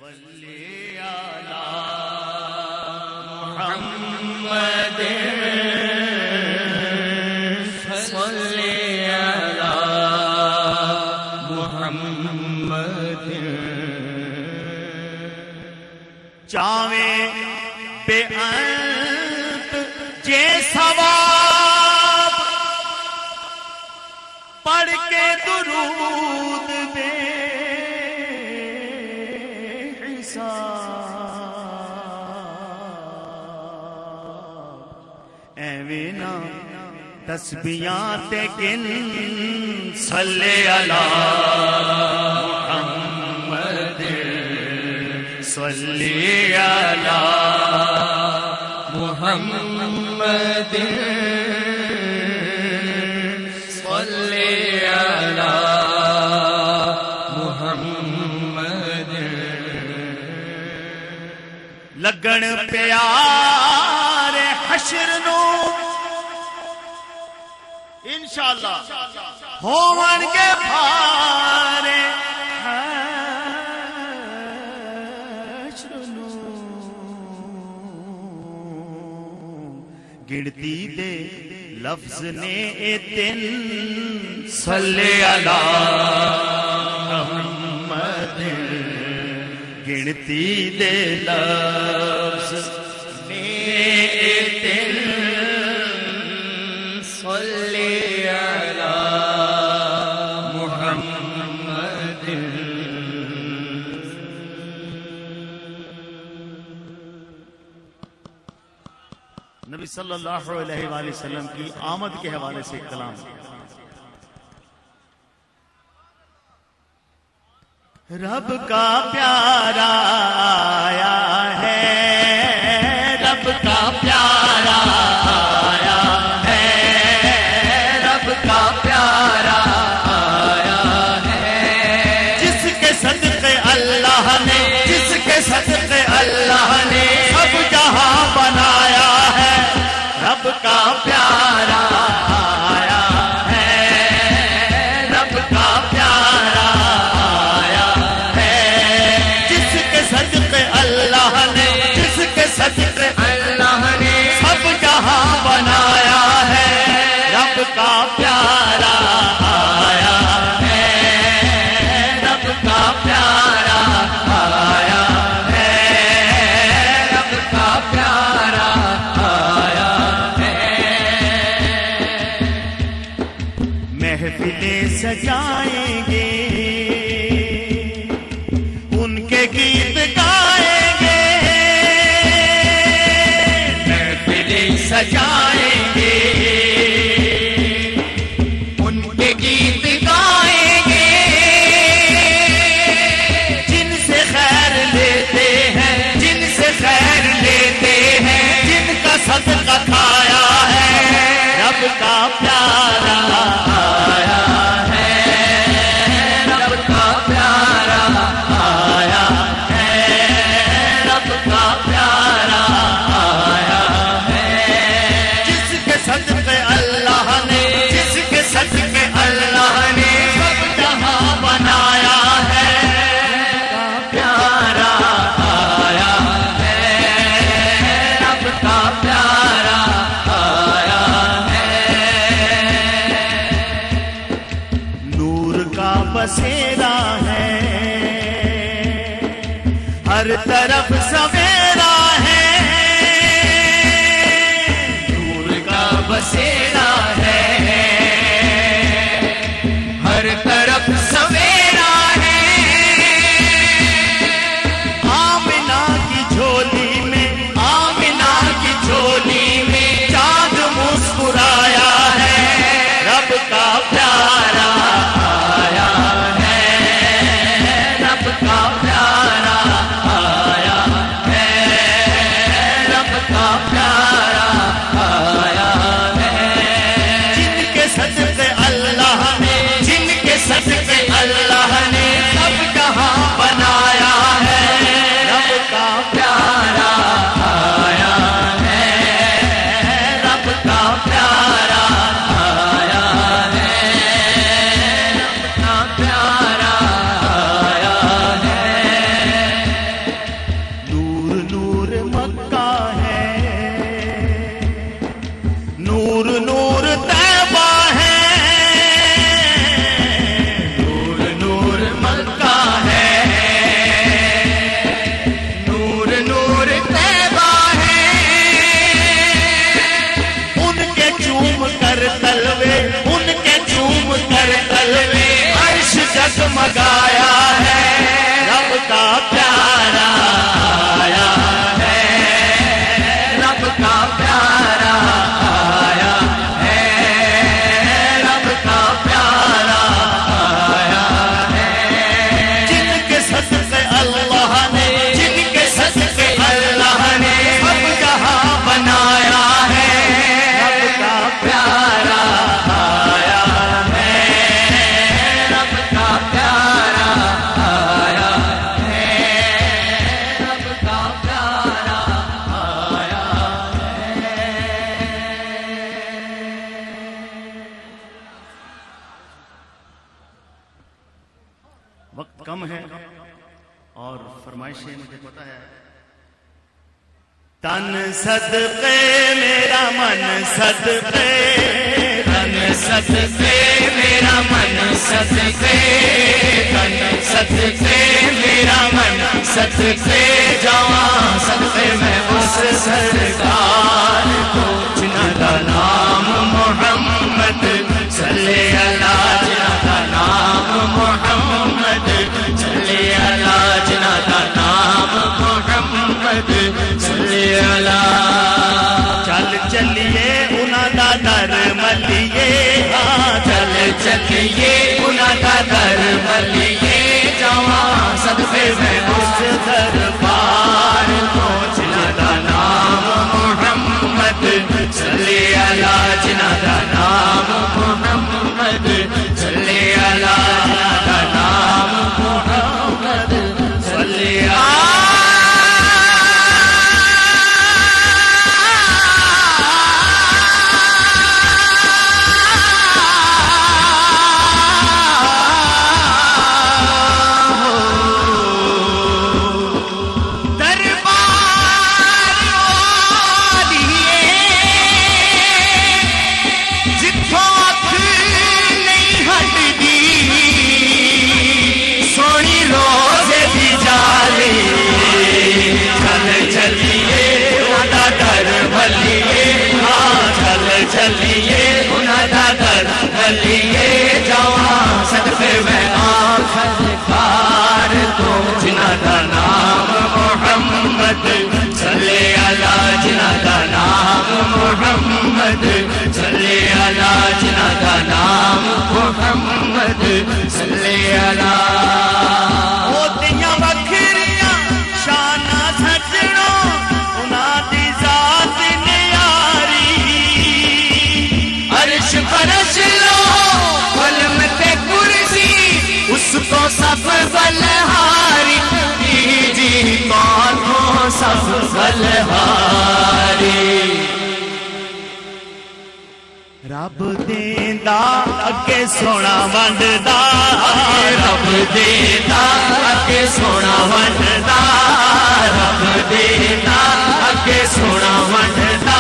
صلی علی محمد صلی علی محمد چاویں پہ انت جے ثواب پڑھ کے درود بے ایوینا تسبیحاں تے گن صلی علی محمد صلی علی محمد صلی علی محمد لگن پیار حشر نو انشاءاللہ ہون کے بھارے حشر نو گنتی دے لفظ نے اے دن صلی علی محمد گنتی دے لفظ نے اے دن صلی علی محمد نبی صلی اللہ علیہ وآلہ وسلم کی آمد کے حوالے سے کلام رب کا پیارا آیا ہے رب کا پیارا آیا ہے رب کا پیارا آیا ہے جس کے صدقے اللہ نے جس کے صدقے اللہ نے سب جہاں بنایا ہے رب کا پیارا آیا ہے رب کا پیارا آیا ہے جس کے صدقے اللہ نے جس کے صدقے اللہ نے سب جہاں بنایا ہے رب کا پیارا آیا ہے رب کا پیارا آیا ہے رب کا پیارا آیا ہے محفلیں سجائیں گے ان کے گیت گائیں گے محفلیں سجائیں گے ان کے گیت گائیں گے جن سے خیر لیتے ہیں جن سے خیر لیتے ہیں جن کا صدقہ کھایا ہے رب کا پیارا آیا ہے رب کا پیارا آیا ہے رب کا پیارا آیا ہے جس کے صدقے اللہ نے جس کے صدقے اللہ نے سب جہاں بنایا ہے رب کا پیارا آیا ہے رب کا پیارا آیا ہے نور کا بسیرا ہے ہر طرف سویرا ہے نور کا بسیرا ہے ہر طرف سویرا ہے آمنہ کی جھولی میں آمنہ کی جھولی میں چاند مسکرایا ہے رب کا پیارا آیا ہے رب کا پیارا آیا ہے رب کا پیارا آیا ہے سگایا ہے رب کا پیارا آیا ہے رب کا پیارا آیا ہے رب کا پیارا آیا ہے جن کے صدقے اللہ نے جن کے صدقے اللہ نے سب جہاں بنایا ہے رب کا پیارا آیا ہے رب کا پیارا آیا ہے رب کا پیارا آیا ہے وقت کم ہے اور فرمائشیں مجھے پتا ہے تن صدقے میرا من صدقے تن صدقے میرا من صدقے تن صدقے میرا من صدقے جوان صدقے میں اس سرکار کو جنہ کا نام محمد صلی اللہ جنہ کا نام محمد صلی اللہ جنہ کا نام محمد صلی اللہ چل چلیے انہاں دا در ملیے ہاں چل چلیے انہاں دا در ملیے جوان صدقے میں اس دربار کو جنہ کا نام محمد صلی اللہ جنہ کا نام محمد صلی اللہ جنہ کا نام محمد صلی اللہ چلیے انہاں دا در ملیے جوان صدقے میں آخر کار کو جنہ دا نام محمد صلی اللہ جنہ دا نام محمد صلی اللہ جنہ دا نام محمد صلی اللہ ہوتیاں بکھریاں شانہ سجنوں انہاں دی ذات عرش فرش لو قلم تے کرسی اس کو سب بلہاری جی کون ہو سب بلہاری رب دیندا اگے سونا ونڈدا رب دیندا اگے سونا ونڈدا رب دیندا اگے سونا ونڈدا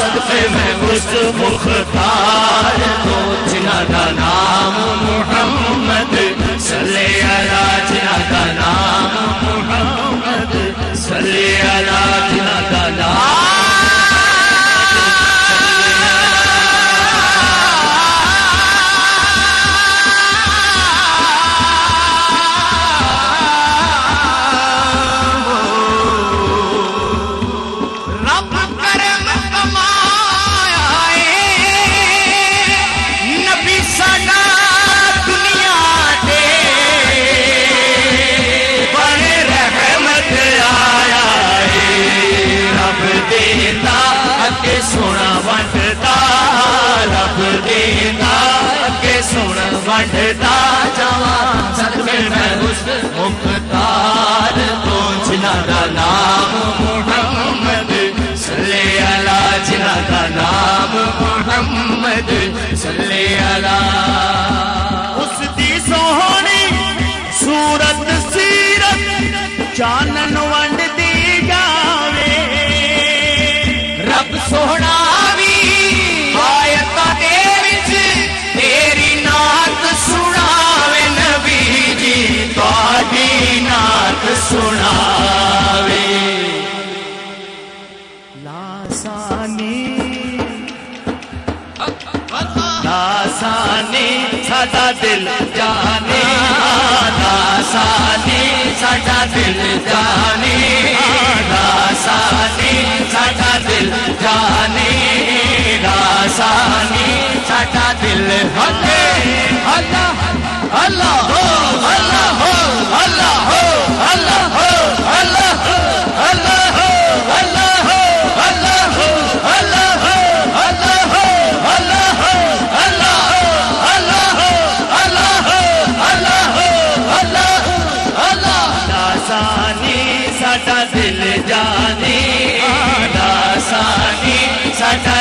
صدقے میں اس مختار کو جنہ کا نام محمد صلی اللہ جنہ کا نام محمد صلی اللہ جنہ کا نام سونا ونڈدا رب دینا کے سونا ونڈدا جوان صدقے میں اس مختار کو جنہ کا نام محمد صلی اللہ جنہ کا نام محمد صلی اللہ اس دی سوہنی صورت سیرت چانن ونڈ دی جاوے رب سونا بھی آیت دے وچ تیری نعت سناوے نبی جی تہاڈی نعت سناوے لاسانی ساڈا دل جانے آداسانی ساڈا دل جانی آداسانی ساڈا دل جانی آداسانی ساڈا دل اللہ اللہ اللہ اللہ اللہ اللہ اللہ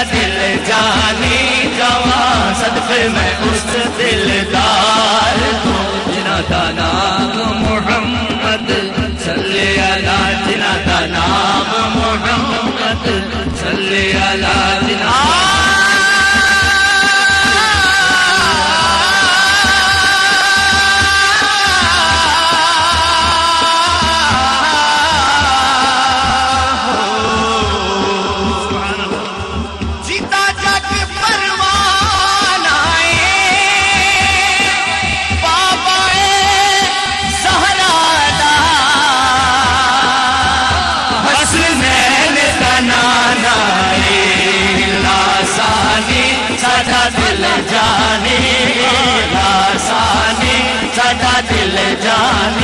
دل جانی جوان صدقے میں اس دلدار کو جنہ کا نام محمد صلی اللہ جنہ کا نام محمد صلی اللہ جنہ دل جانی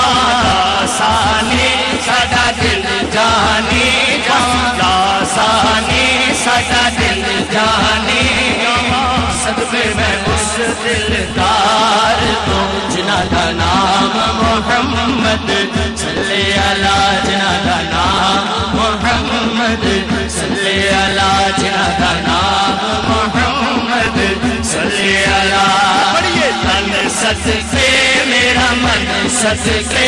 آسانی ساڈا دل جانی آسانی ساڈا دل جانی صدقے میں اس دلدار کو جنہ کا نام محمد صلی اللہ جنہ کا نام محمد صلی اللہ جنہ کا نام محمد صلی اللہ تن صدقے میرا من صدقے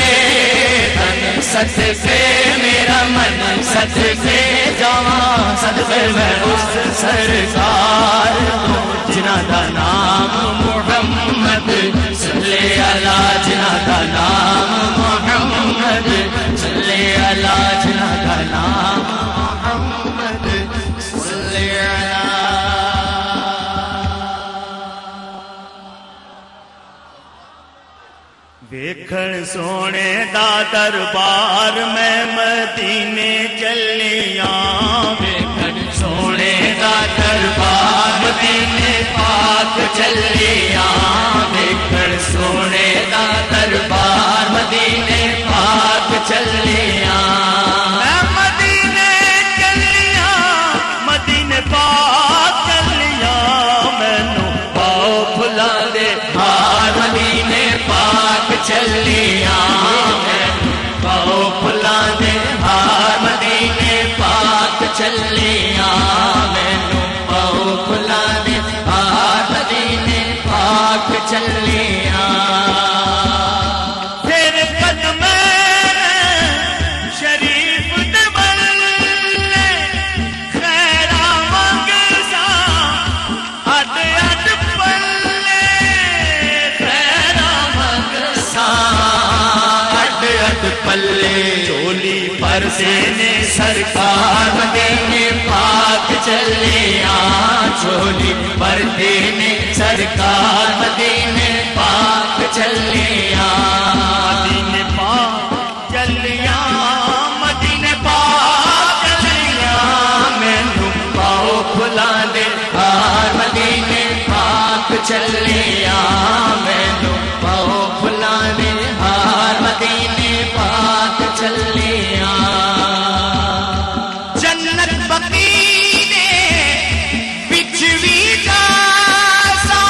تن صدقے میرا من صدقے جوان صدقے میں اس سرکار کو جنہ کا نام محمد صلی اللہ جنہ کا نام محمد صلی اللہ جنہ کا نام محمد صلی اللہ ویکھن سونے دا دربار میں مدینے چلیاں ویکھن سونے دا دربار مدینے پاک چلیاں ویکھن سونے دا دربار مدینے پاک چلیاں میں مدینے چلیاں مدینے پاک چلیاں مینوں پاؤ پھلا دے ہار مدینے پاک چلیاں پاؤ پھلا دے ہار مدینے پاک چلیاں مینوں پاؤ پھلا دے ہار مدینے پاک چلیاں پھر قدم شریف دے بلے خیرا منگسا اڈ اڈ پلے خیرا منگسا اڈ اڈ پلے چولی پر دینے سرکار مدینے پاک چلیاں چولی پر دینے سرکار مدینے پاک چلیاں مدینے پاک چلیاں مدینے پاک چلیاں مینوں پاؤ پھلا دے ہار مدینے پاک چلیاں مینوں پاؤ پھلا دے ہار مدینے پاک چلیاں جنت بقینے بچ وی جاسا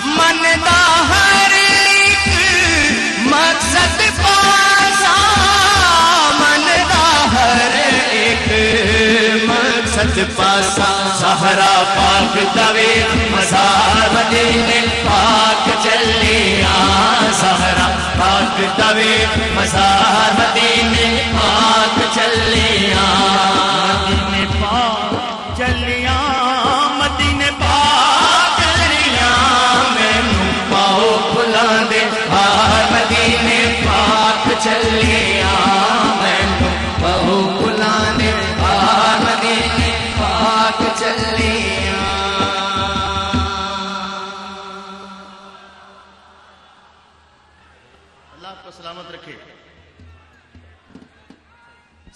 من دا ہر ایک مقصد پاسا من دا ہر ایک مقصد پاسا زہرا پاک دوے مزار مدینے پاک چلیاں زہرا پاک دوے مزار مدینے پاک چلیاں مدینے پاک چلیاں مدینے پاک چلیاں مینوں پاؤ پھلا دے ہار مدینے پاک چلیاں مینوں پاؤ پھلا دے ہار مدینے پاک چلیاں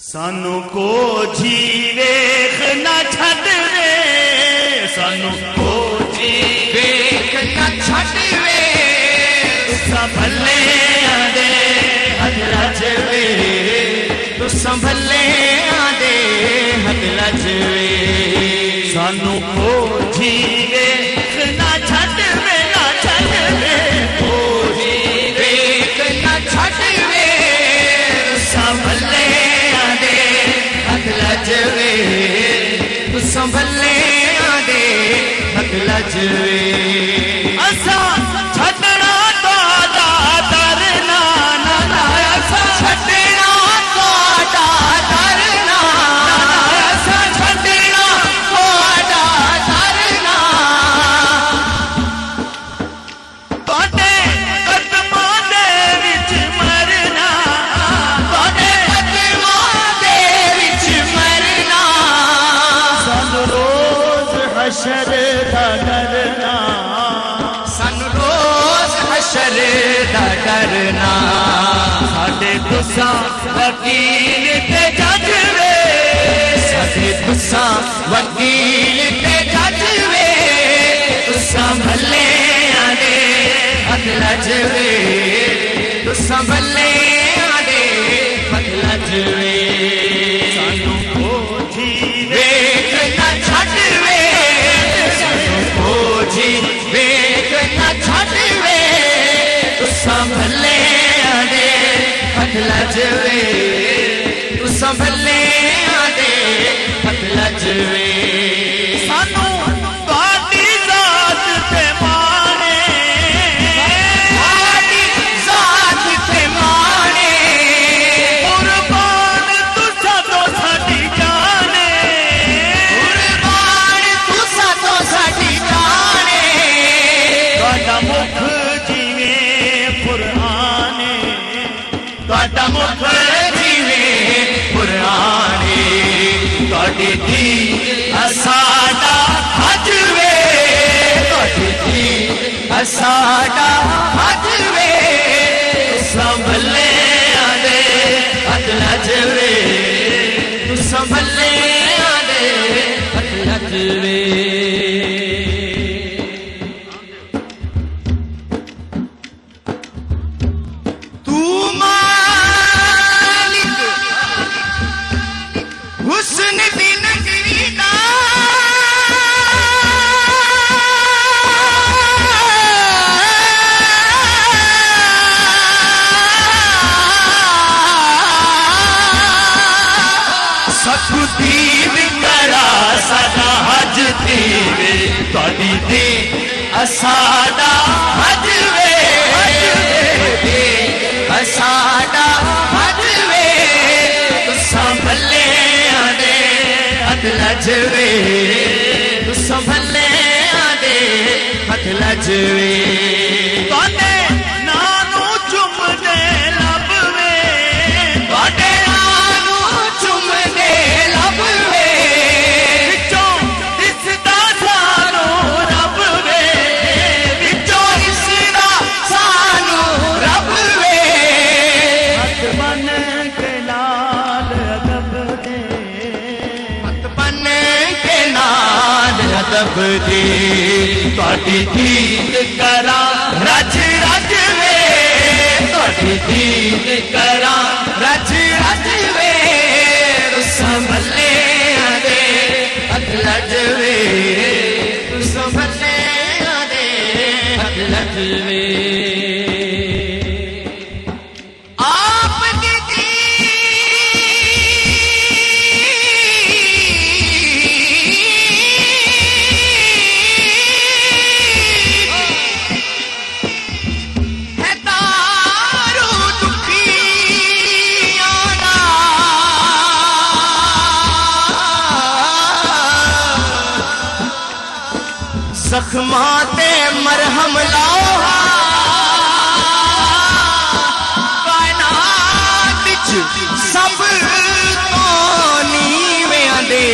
سانو کو جی ویخ نہ چھڈ وے سانو کو جی ویخ نہ چھڈ وے تساں بھلے آدے حد لج وے تساں بھلے آدے حد لج وے سانو کو جی ویخ نہ چھڈ وے نہ چھڈ وے کو جی ویخ نہ چھڈ وے تساں بھلے لجوے تساں بھلے آدے حق لجوے اساں چھڈنا تہاڈا ڈرنا نہ اساں چھڈنا تہاڈا ڈرنا اساں چھڈنا تہاڈا ڈرنا تہاڈے قدماں دے وچ مرنا تہاڈے حشر دا ڈرنا سن روز حشر دا ڈرنا ساڈے تساں وکیل تے جج وے ساڈے تساں وکیل تے جج وے تساں بھلے آدے حد لج وے تساں بھلے آدے حد لج وے سانو کو جی ویکھ نہ چھڈ وے جی ویکھ نہ چھڈ وے تساں بھلے آدے حد لج وے تساں بھلے آدے حد لج وے سانو تہاڈی ذات تے مانے تہاڈی ذات تے مانے قربان تساں تو ساڈی جانے قربان تساں تو ساڈی مکھ جیویں قرآن تہاڈا مکھ جیویں قرآن تہاڈی دین ساڈا حج وے تہاڈی دین ساڈا حج وے تساں بھلے آدے حد لج وے تساں بھلے آدے حد لج وے تہاڈی دین ساڈا حج وے ساڈا حج وے تساں بھلے آدے حد لج وے تساں بھلے آدے حد لج وے تہاڈے نانو چم دے لب وے تہاڈے نانو چم دے لب وے تہاڈی دید کراں رج رج وے تہاڈی دید کراں رج رج وے تساں بھلے آدے حد لج وے تساں بھلے آدے حد لج وے زخمات مرہم لاؤ کائنات سب تو نیویں دے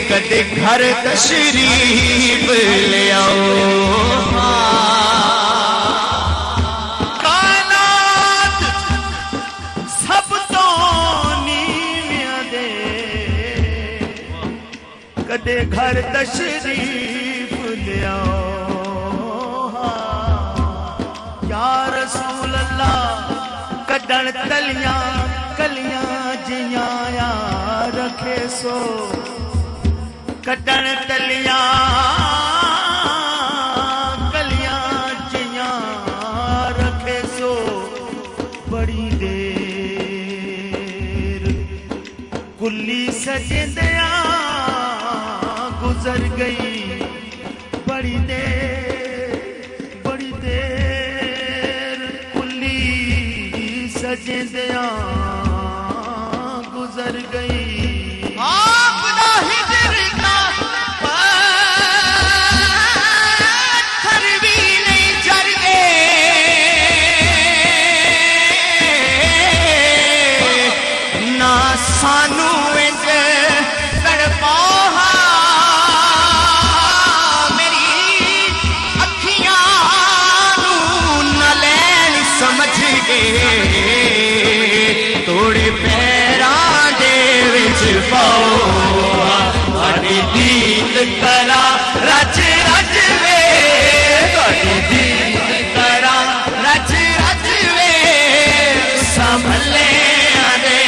کدے گھر تشریف لے آؤ کائنات گھر تشریف لے آؤ یا رسول اللہ کڈن تلیاں کلیاں جیاں یا رکھے سو کڈن تلیاں کلیاں جیاں رکھے سو بڑی دیر کلی سجدیاں گزر گئی بڑی دیر کلی سجدیاں گزر گئی آپ دا ہجر کا پتھر بھی نہیں جر نہ سانو انج تڑپا میری اکھیاں نو نہ لین سمجھ گئے توڑے پیراں دے وچ پاؤ تہاڈی دید کرا رج رج وے تہاڈی دید کرا رج رج وے سنبھلے آدے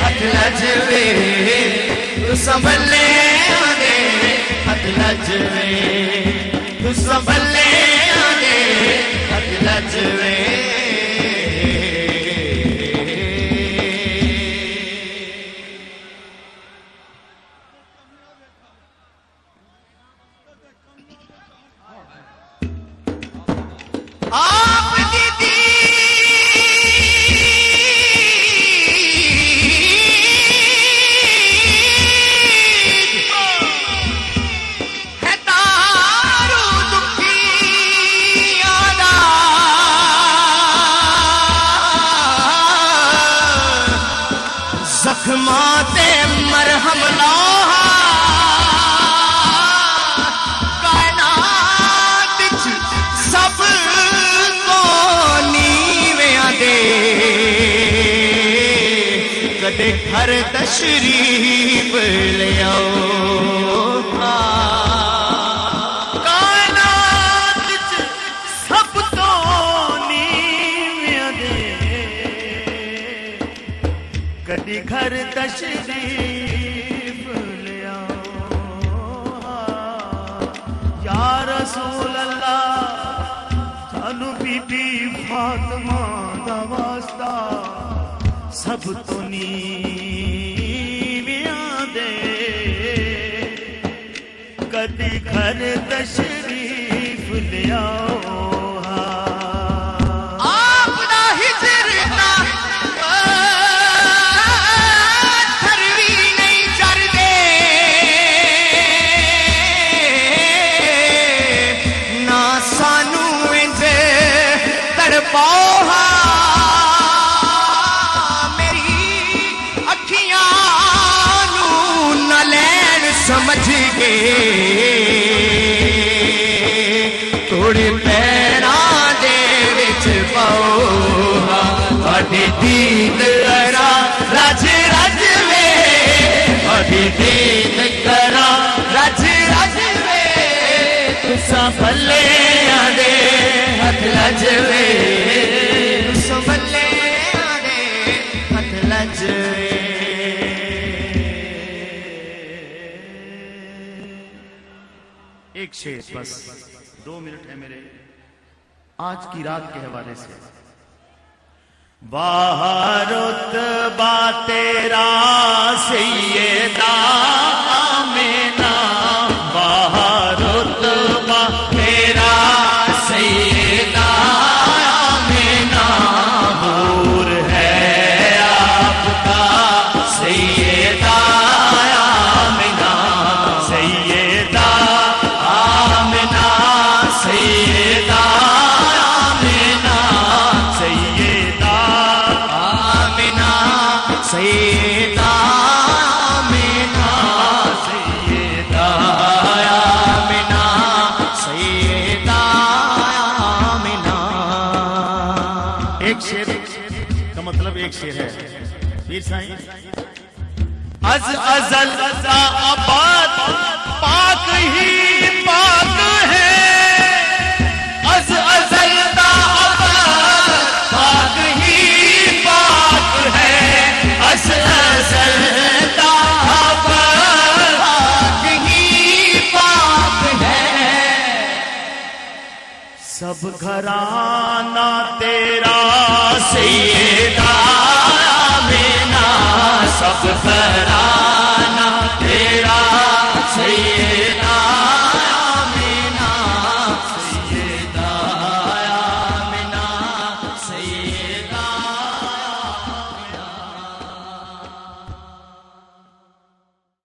ہتھ لج وے تو سنبھلے آدے ہتھ لج وے تو سنبھلے آدے ہتھ لج وے زخماتے مرہم لاہا کائنات سب کو نیویاں دے کدے گھر تشریف لے آؤ کائنات سب کو نیویاں دے کدی گھر تشریف لے آؤ یا رسول اللہ سانو بی بی فاطمہ دا واسطہ سب تو نیویاں دے کدی گھر تشریف لے آؤ سمجھ گئے توڑے پیراں دے وچ پاؤ تہاڈی دید کرا رج رج وے تہاڈی دید کرا رج رج وے تساں بھلے آدے ہتھ لج وے تساں بھلے آدے ہتھ لج وے ایک شعر بس 2 منٹ ہے میرے آج کی رات کے حوالے سے باہر رتبہ تیرا سیدہ آمینہ باہر رتبہ تیرا سیدہ آمینہ نور ہے آپ کا سیدہ آمینہ سیدہ سیدہ آمینہ سیدہ آمینہ سیدہ آمینہ سیدہ آمینہ سیدہ آمینہ ایک شعر کا مطلب ایک شعر ہے پیر سائیں از ازل تا ابد پاک ہی پاک ہے از ازل تا ابد پاک ہی پاک ہے از ازل تا ابد پاک ہی پاک ہے سب گھرانہ تیرا سیدہ آمینہ سب گھرانہ